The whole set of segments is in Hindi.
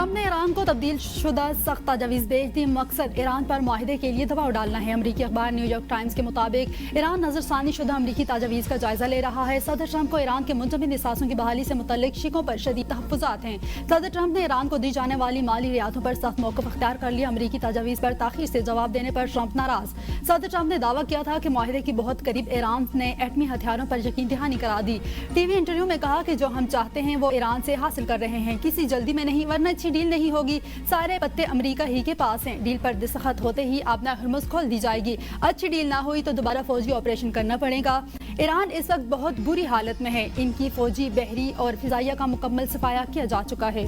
ट्रंप ने ईरान को तब्दील शुदा सख्त तजावीज़ भेज दी। मकसद ईरान पर माहिदे के लिए दबाव डालना है। अमरीकी अखबार न्यूयॉर्क टाइम्स के मुताबिक ईरान नजरसानी शुदा अमरीकी तजावीज़ का जायजा ले रहा है। सदर ट्रंप को ईरान के मुंजमद असासों की बहाली से मुतल्लिक शिकों पर शदीद तहफ़्फ़ुज़ात हैं। सदर ट्रंप ने ईरान को दी जाने वाली माली रियायतों पर सख्त मौक़िफ़ अख्तियार कर लिया। अमरीकी तजावीज़ पर ताख़ीर से जवाब देने पर ट्रंप नाराज़। सदर ट्रंप ने दावा किया था कि माहिदे की बहुत करीब ईरान ने एटमी हथियारों पर यकीन दहानी करा दी। टीवी इंटरव्यू में कहा कि जो हम चाहते हैं वो ईरान से हासिल कर रहे हैं, किसी जल्दी में नहीं, वरना अच्छी डील नहीं होगी। सारे पत्ते अमेरिका ही के पास हैं। डील पर दस्तखत होते ही अपना हुर्मुज़ खोल दी जाएगी। अच्छी डील ना हुई तो दोबारा फौजी ऑपरेशन करना पड़ेगा। ईरान इस वक्त बहुत बुरी हालत में है। इनकी फौजी, बहरी और फिजाइया का मुकम्मल सफाया किया जा चुका है।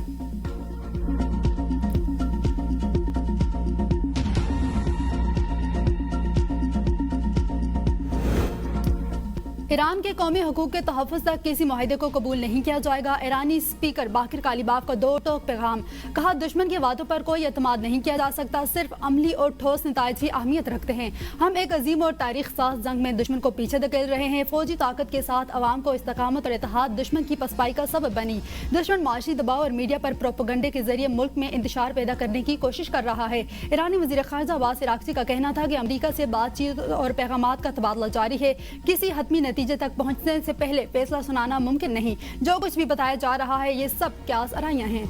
ईरान के कौमी हकूक़ के तहफ़्फ़ुज़ तक किसी माहिदे को कबूल नहीं किया जाएगा। ईरानी स्पीकर बाकिर कालिबाफ का दो टोक पैगाम। कहा, दुश्मन के वादों पर कोई एतमाद नहीं किया जा सकता, सिर्फ अमली और ठोस नताइज ही अहमियत रखते हैं। हम एक अजीम और तारीख साज जंग में दुश्मन को पीछे धकेल रहे हैं। फौजी ताकत के साथ अवाम को इस्तकामत और इत्तेहाद दुश्मन की पसपाई का सबब बनी। दुश्मन माशी दबाव और मीडिया पर प्रोपेगेंडे के जरिए मुल्क में इंतशार पैदा करने की कोशिश कर रहा है। ईरानी वज़ीर ख़ारिजा अब्बास अराग़ची का कहना था कि अमरीका से बातचीत और पैगामात का तबादला जारी है। किसी हतमी नतीजे तक पहुंचने से पहले फैसला सुनाना मुमकिन नहीं। जो कुछ भी बताया जा रहा है ये सब क्यास आराइयां हैं।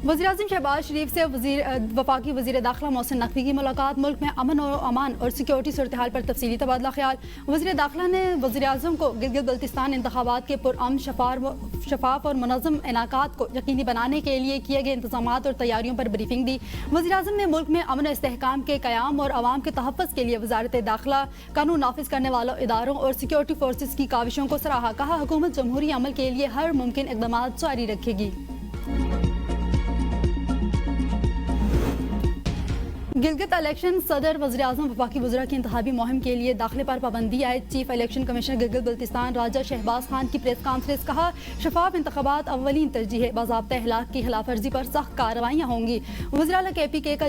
वज़ीर-ए-आज़म शहबाज शरीफ से वफाकी वज़ीर दाखिला मोहसिन नकवी की मुलाकात। मुल्क में अमन और अमान और सिक्योरिटी सूरत हाल पर तफसीली तबादला ख्याल। वज़ीर दाखिला ने वज़ीर-ए-आज़म को गिलगित बल्तिस्तान इंतखाबात के पुरअमन, शफाफ और मुनज़्ज़म इनाकात को यकीनी बनाने के लिए किए गए इंतजामात और तैयारियों पर ब्रीफिंग दी। वज़ीर-ए-आज़म ने मुल्क में अमन और इस्तेहकाम के क़याम और अवाम के तहफ़्फ़ुज़ के लिए वज़ारत दाखिला, कानून नाफिज करने वालों इदारों और सिक्योरिटी फोर्सेस की काविशों को सराहा। कहा, हुकूमत जमहूरी अमल के लिए हर मुमकिन इक़दाम जारी रखेगी। गिलगित इलेक्शन सदर, वज़ीर-ए-आज़म, वफाकी वज़रा की इंतखाबी मुहिम के लिए दाखिले पर पाबंदी आए। Chief election commissioner Gilgit Baltistan Raja Shahbaz Khan की प्रेस कॉन्फ्रेंस। कहा, शफाफ इंतखाबात अव्वलीन तरजीह है। बाज़ाब्ता इखलाक की खिलाफ वर्जी पर सख्त कार्रवाइयाँ होंगी। वज़ीर-ए-आला KPK का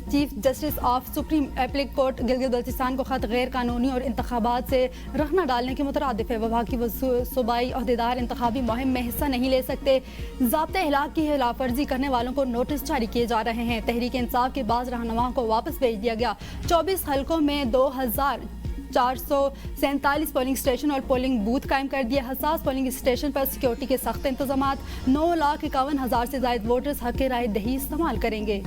chief justice of supreme appellate court Gilgit Baltistan को खत गैर कानूनी और इंतखाबात से रखना डालने के मुतरादिफ है। वफाकी सूबाई अहदेदार इंतखाबी मुहिम में हिस्सा नहीं ले सकते। ज़ाब्ता इखलाक की खिलाफ वर्जी करने वालों को नोटिस जारी किए जा रहे हैं। तहरीक इंसाफ के बाद रहनुमाओं को वापस भेज दिया गया। 24 हलकों में 2447 पोलिंग स्टेशन और पोलिंग बूथ कायम कर दिए। हसास पोलिंग स्टेशन पर सिक्योरिटी के सख्त इंतजामात। 9,51,000 से ज्यादा वोटर्स हक राय दही इस्तेमाल करेंगे।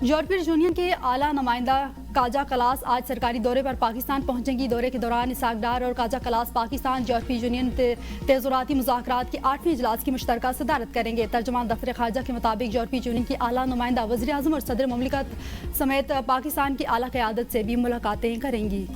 यूरोपीय यूनियन के आला नुमाइंदा काजा कलास आज सरकारी दौरे पर पाकिस्तान पहुंचेंगी। दौरे के दौरान इसहाक डार और काजा कलास पाकिस्तान यूरोपीय यूनियन तेज़ुराती मुज़ाकरात के 8वें इजलास की मुश्तरका सदारत करेंगे। तर्जुमान दफ्तर खारजा के मुताबिक यूरोपीय यूनियन की आला नुमाइंदा वज़ीर-ए-आज़म और सदर मुमलिकत समेत पाकिस्तान की आला क़यादत से भी मुलाकातें करेंगी।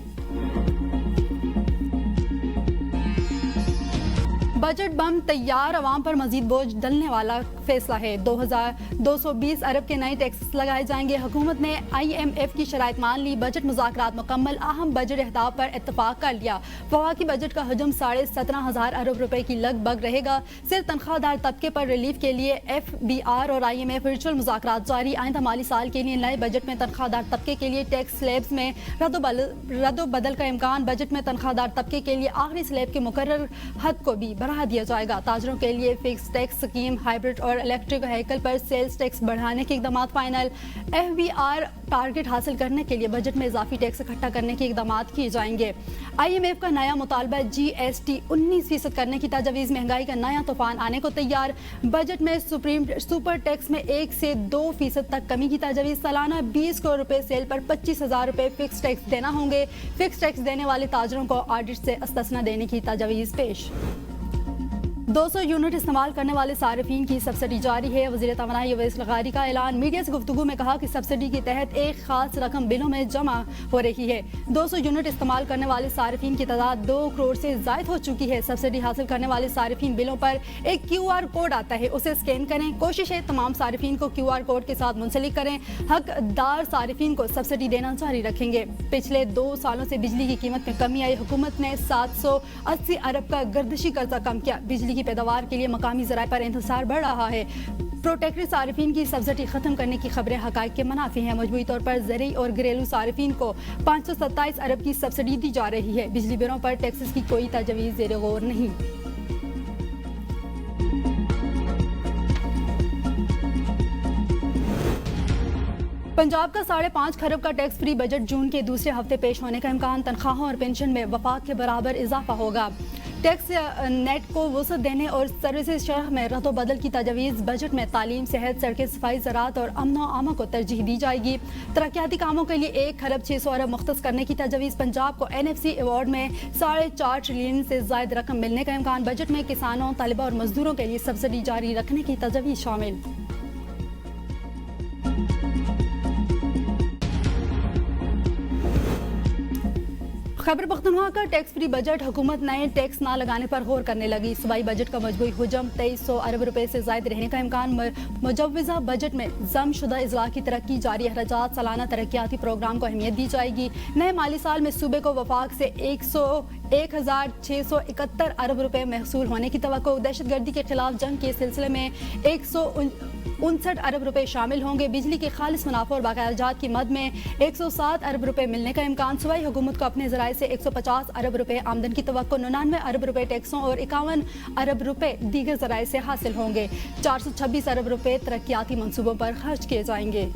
बजट बम तैयार, अवाम पर मजीद बोझ डलने वाला फैसला है। 2,220 अरब के नए टैक्स लगाए जाएंगे। हुकूमत ने IMF की शराइत मान ली। बजट मुज़ाकरात मुकम्मल, अहम बजट अहदाफ पर इत्तफाक कर लिया। वफाकी बजट का हजम 17,500 अरब रुपए की लगभग रहेगा। सिर्फ तनख्वाहदार तबके पर रिलीफ के लिए FBR और IMF वर्चुअल मुज़ाकरात जारी। आइंदा माली साल के लिए नए बजट में तनख्वाहदार तबके के लिए टैक्स स्लैब्स में रद्द-ओ-बदल का इम्कान। बजट में तनख्वाहदार तबके के लिए आखिरी स्लैब के मुकर्रर हद को भी बढ़ा दिया जाएगा। ताजरों के लिए फिक्स टैक्स स्कीम, हाइब्रिड और इलेक्ट्रिक व्हीकल पर सेल्स टैक्स बढ़ाने के इकदाम फाइनल। FBR टारगेट हासिल करने के लिए बजट में इजाफी टैक्स इकट्ठा करने के इकदाम किए जाएंगे। IMF का नया मुतालबा GST 19% करने की तजवीज़। महंगाई का नया तूफान आने को तैयार। बजट में सुपर टैक्स में 1 से 2% तक कमी की तजवीज़। सालाना 20 करोड़ रुपए सेल पर 25,000 रुपए फिक्स टैक्स देना होंगे। फिक्स टैक्स देने वाले ताजरों को ऑडिट से इस्तिस्ना देने की तजवीज़ पेश। 200 यूनिट इस्तेमाल करने वाले सारिफीन की सब्सिडी जारी है। वज़ीर तवानाई अवैस लगारी का ऐलान। मीडिया से गुफ्तगू में कहा कि सब्सिडी के तहत एक खास रकम बिलों में जमा हो रही है। 200 यूनिट इस्तेमाल करने वाले सारिफीन की तादाद 2 करोड़ से जायद हो चुकी है। सब्सिडी हासिल करने वाले सारिफीन बिलों पर एक QR कोड आता है, उसे स्कैन करें। कोशिश है तमाम सारिफीन को QR कोड के साथ मुंसलिक करें। हकदार सारिफीन को सब्सिडी देना जारी रखेंगे। पिछले 2 सालों से बिजली की कीमत में कमी आई। हुकूमत ने 780 अरब का गर्दिशी कर्जा कम किया। बिजली की पैदावार के लिए मकामी ज़राए पर इंतजार बढ़ रहा है। प्रोटेक्टरी सारिफिन की सब्सिडी खत्म करने की खबरें हकाइक के मुनाफी हैं। मजबूरी तौर पर ज़रूरी और घरेलू सारिफिन को 527 अरब की सब्सिडी दी जा रही है। बिजली बिलों पर टैक्सेस की कोई तजवीज़ ज़ेर गौर नहीं। पंजाब का 5.5 खरब का टैक्स फ्री बजट जून के दूसरे हफ्ते पेश होने का इम्कान। तनख्वाहों और पेंशन में वफाक के बराबर इजाफा होगा। टैक्स नेट को वसअत देने और सर्विसेज शरह में रद्द बदल की तजवीज़। बजट में तालीम, सेहत, सड़कें, सफाई, ज़राअत और अमन आमा को तरजीह दी जाएगी। तरक्याती कामों के लिए 1 खरब 600 अरब मुख्तस करने की तजवीज़। पंजाब को NFC अवार्ड में 4.5 ट्रिलियन से ज़ायद रकम मिलने का इम्कान। बजट में किसानों, तलबा और मजदूरों के लिए सब्सिडी जारी रखने की तजवीज़ शामिल। खैबर पख्तूनख्वा का टैक्स फ्री बजट। हुकूमत नए टैक्स ना लगाने पर गौर करने लगी। सूबाई बजट का मजबूरी हुजम 2300 अरब रुपए से ज़ायद रहने का इम्कान। मुजव्वज़ा बजट में जम शुदा इजला की तरक्की जारी अखराजात, सालाना तरक्याती प्रोग्राम को अहमियत दी जाएगी। नए माली साल में सूबे को वफाक से 1,671 अरब रुपए महसूल होने की तवक्को। दहशतगर्दी के खिलाफ जंग के सिलसिले में 159 अरब रुपए शामिल होंगे। बिजली के खालिस मुनाफा और बाकायाजात की मद में 107 अरब रुपए मिलने का इम्कान। सूबाई हुकूमत को अपने ज़राए से 150 अरब रुपए आमदन की तवक्को। 99 अरब रुपए टैक्सों और 51 अरब रुपए दीगर ज़राए से हासिल होंगे। 426 अरब रुपए तरक्याती मंसूबों पर खर्च किए जाएंगे।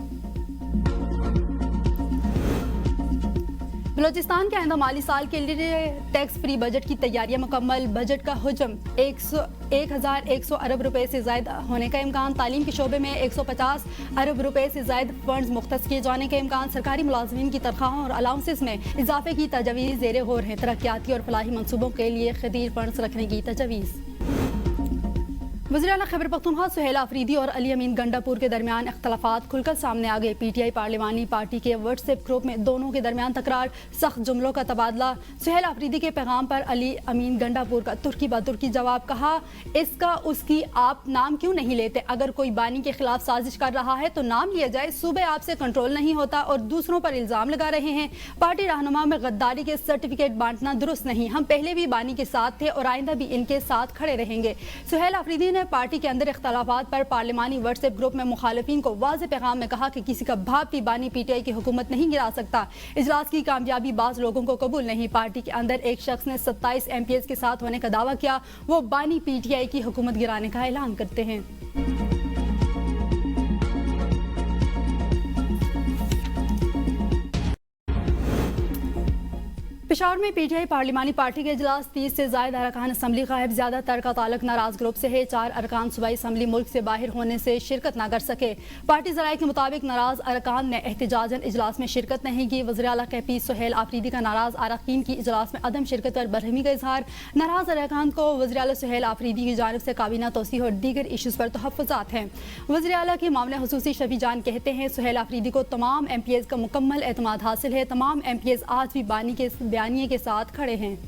बलोचिस्तान के आइंदा माली साल के लिए टैक्स फ्री बजट की तैयारियां मुकम्मल। बजट का हुजम 1,100 अरब रुपए से ज़ायद होने का इम्कान। तालीम के शोबे में 150 अरब रुपए से ज़ायद फंड्स मुख्तस किए जाने का इम्कान। सरकारी मुलाजमीन की तनख्वाहों और अलाउंसेस में इजाफे की तजवीज़ ज़ेर गौर है। तरक्याती और फलाही मनसूबों के लिए खदीर फंड्स रखने की तजवीज़। वज़ीर आला खैबर पख्तूनख्वा सुहेल आफरीदी और अली अमीन गंडापुर के दरमियान इख्तलाफात खुलकर सामने आ गए। PTI पार्लिमानी पार्टी के व्हाट्सएप ग्रुप में दोनों के दरमियान तकरार, सख्त जुमलों का तबादला। सुहेल आफरीदी के पैगाम पर अली अमीन गंडापुर का तुर्की ब तुर्की जवाब। कहा, इसका उसकी आप नाम क्यों नहीं लेते? अगर कोई बानी के खिलाफ साजिश कर रहा है तो नाम लिया जाए। सूबे आपसे कंट्रोल नहीं होता और दूसरों पर इल्जाम लगा रहे हैं। पार्टी रहनुमा में गद्दारी के सर्टिफिकेट बांटना दुरुस्त नहीं। हम पहले भी बानी के साथ थे और आइंदा भी इनके साथ खड़े रहेंगे। सुहेल आफरीदी ने पार्टी के अंदर इख्तलाफात पर पार्लिमानी व्हाट्सएप ग्रुप में मुखालिफिन को वाज़ेह पैगाम में कहा कि किसी का बाप भी बानी PTI की हुकूमत नहीं गिरा सकता। इजलास की कामयाबी बाज़ लोगों को कबूल नहीं। पार्टी के अंदर एक शख्स ने 27 MPs के साथ होने का दावा किया। वो बानी PTI की हुकूमत गिराने का ऐलान करते हैं। पेशावर में PTI पार्लिमानी पार्टी के इजलास 30 से ज़ायद अरकान असम्बली गायब। ज़्यादातर का ताल्लुक नाराज ग्रुप से है। 4 अरकान सूबाई असम्बली मुल्क से बाहर होने से शिरकत न कर सके। पार्टी ज़राए के मुताबिक नाराज अरकान ने एहतजाजन इजलास में शिरकत नहीं की। वज़ीर आला KP सुहेल आफरीदी का नाराज अरकान की इजलास में अदम शिरकत पर बरहमी का इजहार। नाराज अरकान को वज़ीर आला सुहेल आफरीदी की जानिब से काबीना तोसी और दीगर इशूज़ पर तहफ़्फ़ुज़ात हैं। वज़ीर आला के मामले हुसूसी शफी जान कहते हैं, सुहेल आफरीदी को तमाम MPs का मुकम्मल एतमाद हासिल है। तमाम MPs आज भी बानी के बयानिए के साथ खड़े हैं।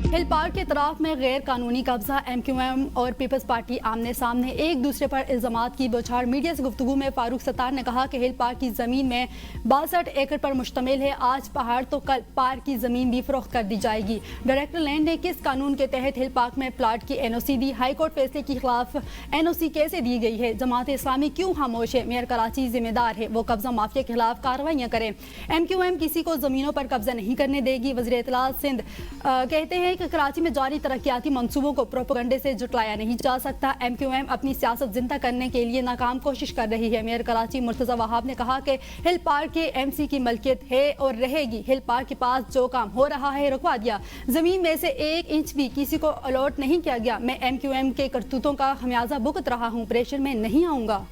हिल पार्क के तरफ में गैर कानूनी कब्जा। MQM और पीपल्स पार्टी आमने सामने एक दूसरे पर इल्जामात की बौछार। मीडिया से गुफ्तगू में फारूक सत्तार ने कहा कि हिल पार्क की जमीन में 62 एकड़ पर मुश्तमिल है। आज पहाड़ तो कल पार्क की जमीन भी फरोख्त कर दी जाएगी। डायरेक्टर लैंड ने किस कानून के तहत हिल पार्क में प्लाट की NOC दी? हाईकोर्ट फैसले के खिलाफ NOC कैसे दी गई है? जमात इस्लामी क्यों खामोश है? मेयर कराची जिम्मेदार है, वो कब्जा माफिया के खिलाफ कार्रवाइयाँ करें। MQM किसी को जमीनों पर कब्जा नहीं करने देगी। वज़ीर इत्तलात सिंध कहते हैं कि कराची में जारी तरक्याती मंसूबों को प्रोपेगेंडे से जुटलाया नहीं जा सकता। MQM अपनी सियासत जिंदा करने के लिए नाकाम कोशिश कर रही है। मेयर कराची मुर्तज़ा वहाब ने कहा कि हिल पार्क के MC की मलकियत है और रहेगी। हिल पार्क के पास जो काम हो रहा है रुकवा दिया। जमीन में से 1 इंच भी किसी को अलॉट नहीं किया गया। मैं MQM के करतूतों का खमियाजा भुगत रहा हूँ, प्रेशर में नहीं आऊंगा।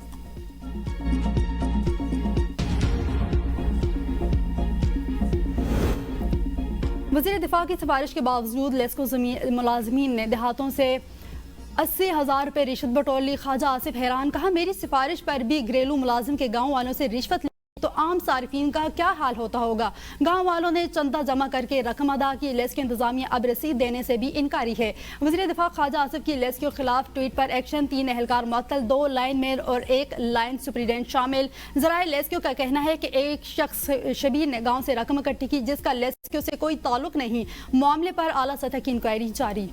वज़ीर दिफा की सिफारिश के बावजूद लेस्को मुलाजमीन ने देहातों से 80,000 रुपये रिश्वत बटोर ली। ख्वाजा आसिफ हैरान, कहा मेरी सिफारिश पर भी घरेलू मुलाजिम के गाँव वालों से रिश्वत तो आम सारिफिन का क्या हाल होता होगा। गाँव वालों ने चंदा जमा करके रकम अदा की, लेस्क्यू इंतजामिया अब रसीद देने से भी इनकारी है। वज़ीर दिफा ख्वाजा आसिफ की लेस्क्यू के खिलाफ ट्वीट पर एक्शन, 3 एहलकार मुअत्तल, 2 लाइन मैन और 1 लाइन सुपरिटेंडेंट शामिल। जराए लेस्क्यू का कहना है कि एक शख्स शबीर ने गाँव से रकम इकट्ठी की जिसका लेस्क्यू से कोई ताल्लुक नहीं। मामले पर आला सतह की इंक्वायरी जारी।